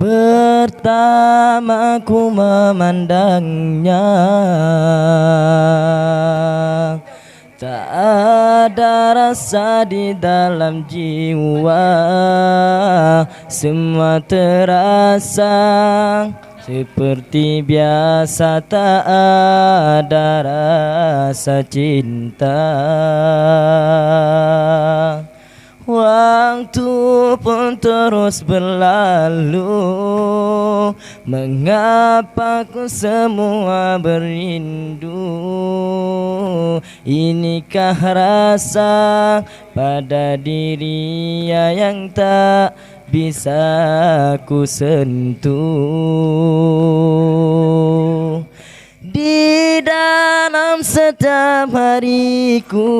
Pertama ku memandangnya, tak ada rasa di dalam jiwa, semua terasa seperti biasa, tak ada rasa cinta. Waktu pun terus berlalu, mengapa ku semua berindu? Inikah rasa pada diri yang tak bisa ku sentuh? Di dalam setiap hariku,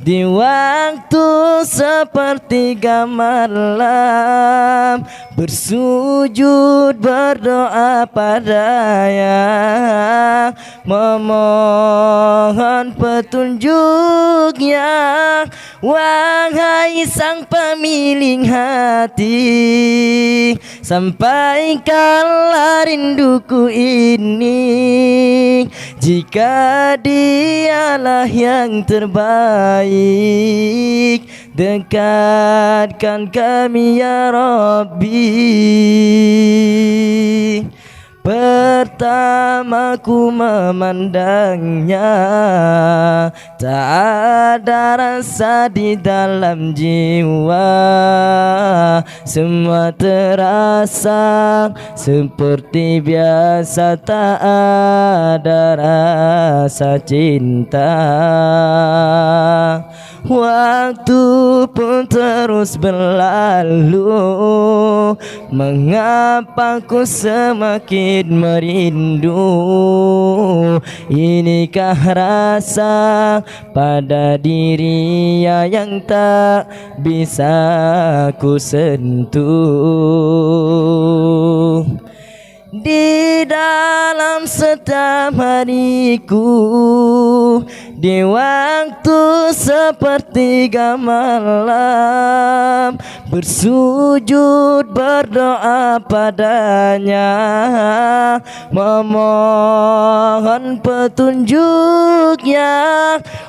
di waktu sepertiga malam, bersujud berdoa padanya, memohon petunjuknya. Wahai sang pemilik hati, sampaikanlah rinduku ini. Jika dialah yang terbaik, dekatkan kami ya Rabbi. Pertama ku memandangnya, tak ada rasa di dalam jiwa, semua terasa seperti biasa, tak ada rasa cinta. Waktu pun terus berlalu, mengapa ku semakin merindu? Inikah rasa pada diri yang tak bisa ku sentuh? Di dalam setiap hariku, di waktu sepertiga malam, bersujud berdoa padanya, memohon petunjuknya.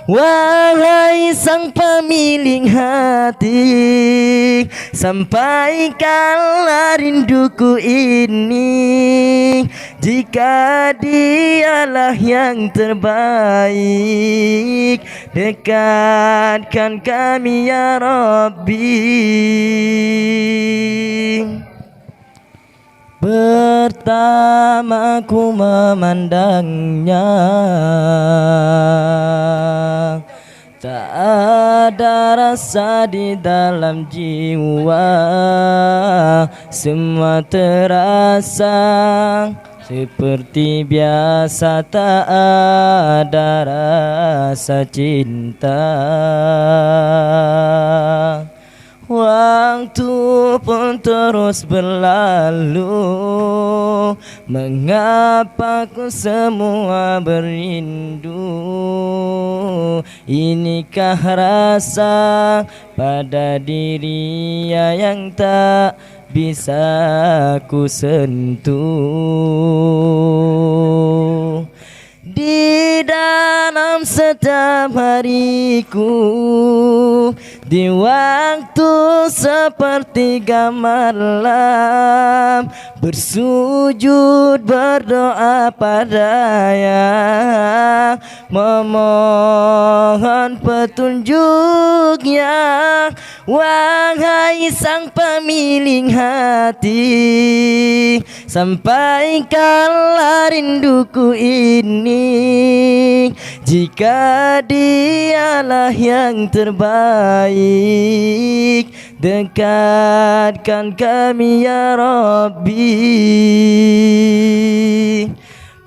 Wahai sang pemilik hati, sampaikanlah rinduku ini. Jika dialah yang terbaik, dekatkan kami ya Rabbi. Pertama ku memandangnya, tak ada rasa di dalam jiwa, semua terasa seperti biasa, tak ada rasa cinta. Waktu pun terus berlalu, mengapa ku semua berindu? Inikah rasa pada diri yang tak bisa ku sentuh? Di dalam setiap hariku, di waktu sepertiga malam, bersujud berdoa padanya, memohon petunjuknya. Wahai sang pemilik hati, sampaikanlah rinduku ini. Jika dialah yang terbaik, dekatkan kami ya Rabbi.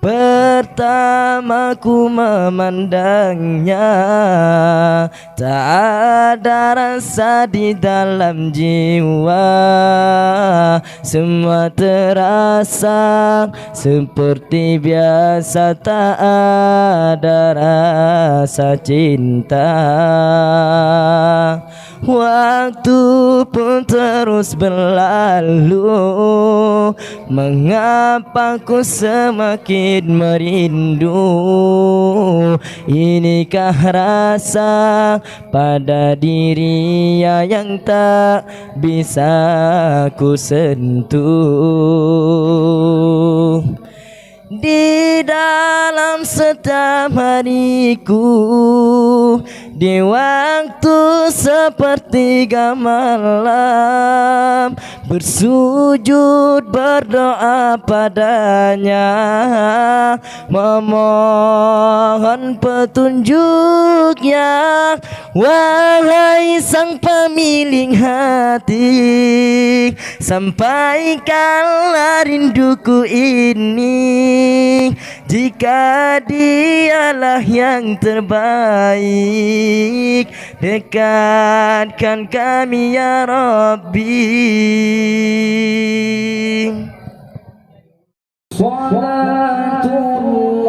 Pertama ku memandangnya, tak ada rasa di dalam jiwa, semua terasa seperti biasa, tak ada rasa cinta. waktu pun terus berlalu. Mengapa ku semakin merindu? Inikah rasa pada dirinya yang tak bisa ku sentuh. Di dalam setiap hariku, di waktu sepertiga malam, bersujud berdoa padanya, memohon petunjuknya. Wahai sang pemilik hati, sampaikanlah rinduku ini. Jika dialah yang terbaik, dekatkan kami ya Rabbi. Salatullah